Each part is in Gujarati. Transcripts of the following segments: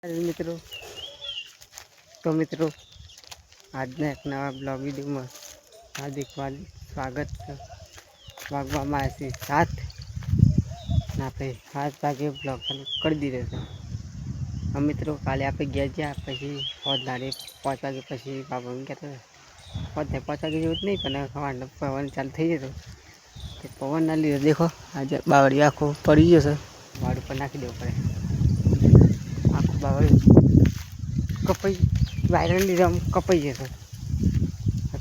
મિત્રો મિત્રો આજના એક નવા બ્લોગ વિડીયોમાં હાર્દિક સ્વાગત છે। વાગવામાં આવે છે 7 ને આપણે 7 વાગે બ્લોગ ચાલુ કરી દીધો છે। મિત્રો કાલે આપણે ગયા જ્યાં પછી 5 વાગે પછી બાબા કહેતા 5 વાગે જેવું જ નહીં પણ સવારનો પવન ચાલુ થઈ જતો તે પવનના લીધે દેખો આજે બાવળી આખો પડી ગયો છે। વાડ ઉપર નાખી દેવું પડે આખું બાવળી કપાઈ વાયરલ લીધે આમ કપાઈ જશે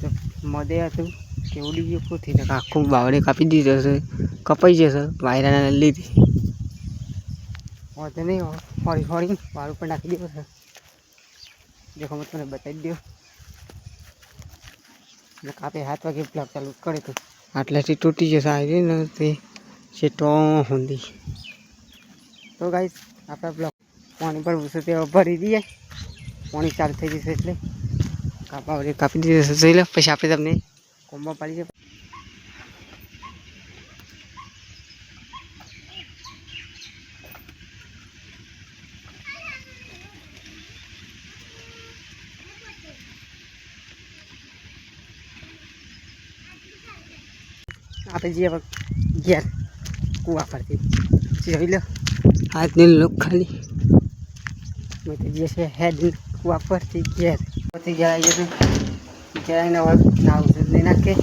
તો મદે હતું કે ઉડી ગયું પૂથી ને આખું બાવળી કાપી દીધો છે કપાઈ જશે વાયરાના લીધે વધે નહીં ફરી વાળ ઉપર નાખી દેવો છે। દેખો મેં તમને બતાવી દો એટલે કાપે 7 વાગે બ્લોક ચાલુ કરે તો આટલાથી તૂટી જશે આવી ને તે સેટો ਹੁੰਦੀ તો ગાઈસ આપણા બ્લોક પાણી પર ઉસે તે ભરી દઈએ પાણી ચાલુ થઈ જશે એટલે કાપી દીધું જોઈ લો પછી આપણે તમને કોમ્બો પાડી છે। આપણે જઈએ ઘેર કૂવા પરથી જોઈ લો આજની લુક ખાલી મેં તો જે છે હેડ કૂવા પરથી ઘેર પછી ઘેર આવી જશે ઘેર આવીને નાવું છે લઈ નાખે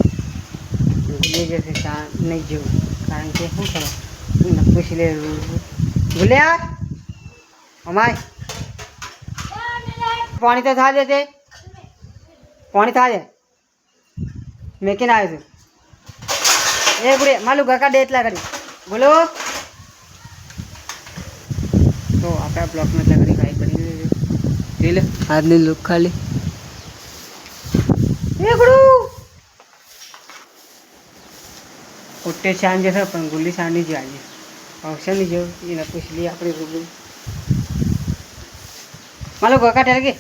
ભૂલી જશે નહીં જેવું કારણ કે શું કરો પૂછી લે ભૂલ્યા અમાય પાણી તો થા દે પાણી થા દે મેં કે ના આવ્યું એ બુડે માલું ઘર કાઢે એટલા કરી બોલો તો આપણા બ્લોકમાં એટલા કરી ભાઈ બની જોઈ લે આજની લુક ખાલી એ ગુડું ઉઠે શાન જશે પણ ગુલ્લી શાની જ આજે ફંક્શનની જેવું એને પૂછી લઈએ આપણે રૂબરૂ માલું ઘર કાઢે કે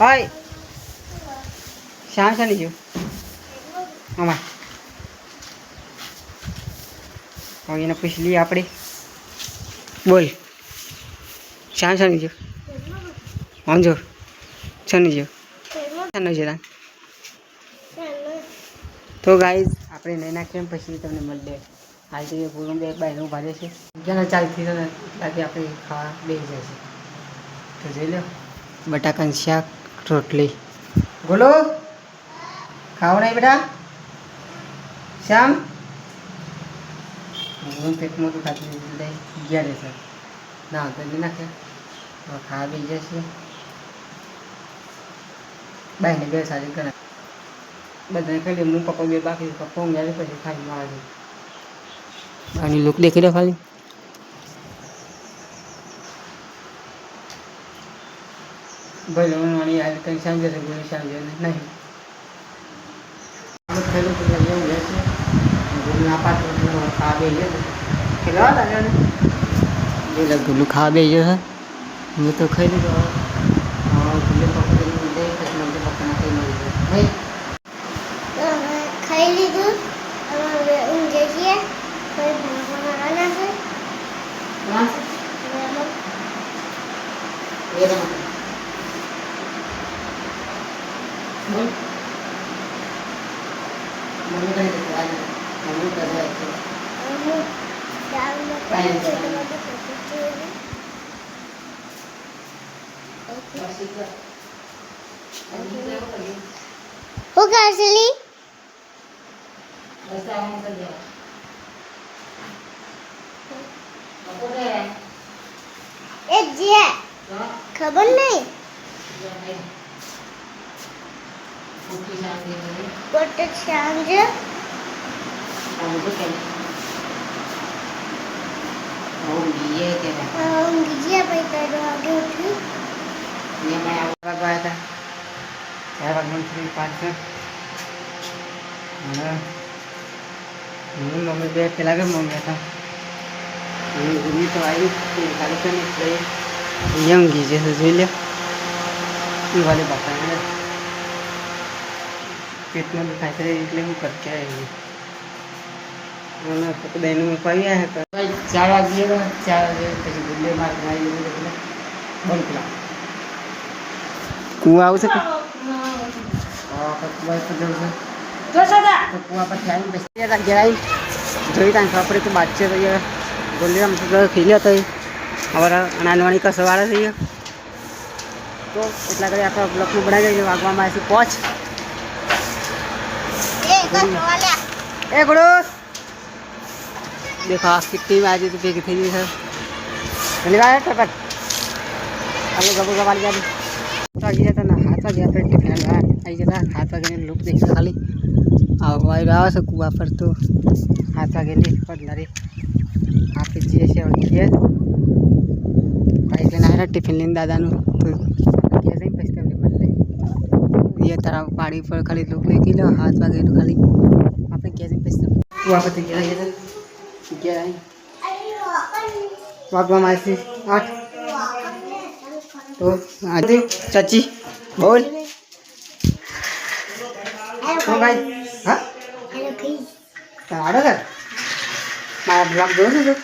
હાય શાન શાની જેવું અમાર હવે એને પૂછી લઈએ આપણે બોલ શાન શાની જો વાંધો શાની જો શાનો છે તો ગાઈઝ આપણે નહીં નાખીએ પછી તમને મળી દે હાલ તો પૂરું બે બાયનું ભાજે છે જેના ચાલથી લાગે આપણે ખાવા બેસી જશે તો જોઈ લો બટાકાનું શાક રોટલી બોલો ખાવ નહીં બેટા શ્યામ હું પેટ મોટું ખાતી લઈ ગયા રહેશે ના તો નહીં નાખે ખાવા બી જશે બાઈને બે સારી કરે બધાને ખાલી હું પપ્પા બે બાકી પપ્પા હું ગયા પછી ખાઈ મારે આની લુક દેખી લો ખાલી ભાઈ લોણી યાદ કંઈ સાંજે છે ગોળી સાંજે નહીં ખેલું તો એવું રહેશે ના પાછું ખાવા બે ગયો ખેલવા લાગ્યો ને એટલે ગુલ્લું ખાવા બે ગયો છે હું તો ખાઈ લીધો ગુલ્લે પપ્પાના કઈ મળી જાય ખાઈ લીધું ઊંઘે છીએ ભણવાના છે મમ્મી કરી દે આજે મમ્મી કરે હું કાસલી એ જે ખબર નહીં કોટ સાંજે ઊંઘી પછી તારો આગે ઉઠી આવ્યા હતા 4 વાગ્યાની પાછળ હું મમ્મી બે પેલા કે મમ્મી હતા ગુલ્લી તો આવી ખાલી કરી એટલે ઊંઘી જશે જોઈ લે એ વાલે બાપા પેટમાં દુખાય છે એટલે હું કરકે આવી બધાનું પાવી આવ્યા 4 વાગે પછી ગુલ્લે મારી બોલ પેલા કુવા આવશે કે કુવા પર જવું છે તો કુવા પરથી આવીને બેસી ગયા ઘેર આવી જોઈ ત્યાં ખબર પડી કે બાદ છે તો યાર ગોલીરામ ખીલ્યો તો હવે નાનવાણી કસવાળે થઈ તો એટલા કરી આપણે બ્લોકનું બનાવી દઈએ વાગવામાં આવે છે પહોંચ ए गुडूस देखो कितनी में आज तो भेगी थी सर चली बाय टपट अरे गबू गवाली जा तो आगे जाता ना हाथ आ गया फिर टिफिन आ आई जाता हाथ आ गए लोग देख खाली आ वाई रहा से कुआ पर तो हाथ आ गए पर लरे आप जी से और किए भाई के ना टिफिन लेने दादा नु तो कैसे ही पैसे हमने बन ले ये तरह पहाड़ी पर खाली लोग लेके लो हाथ आ गए तो खाली આપણે ક્યાં પૈસા કુવા પરથી ગયા ગયા વાગવામાં આવશે 8 તો આજે ચાચી બોલ તો ભાઈ હા તારો કર મારા બ્લોગ જોજો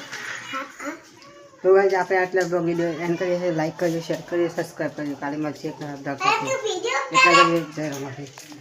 તો ગાઈસ આપણે આટલા બ્લોગ વિડિયો એન્ડ કરીએ લાઈક કરજો શેર કરજો સબસ્ક્રાઇબ કરજો કાલે મળશે એક નવા બ્લોગ સાથે એટલા જ જય રમાડી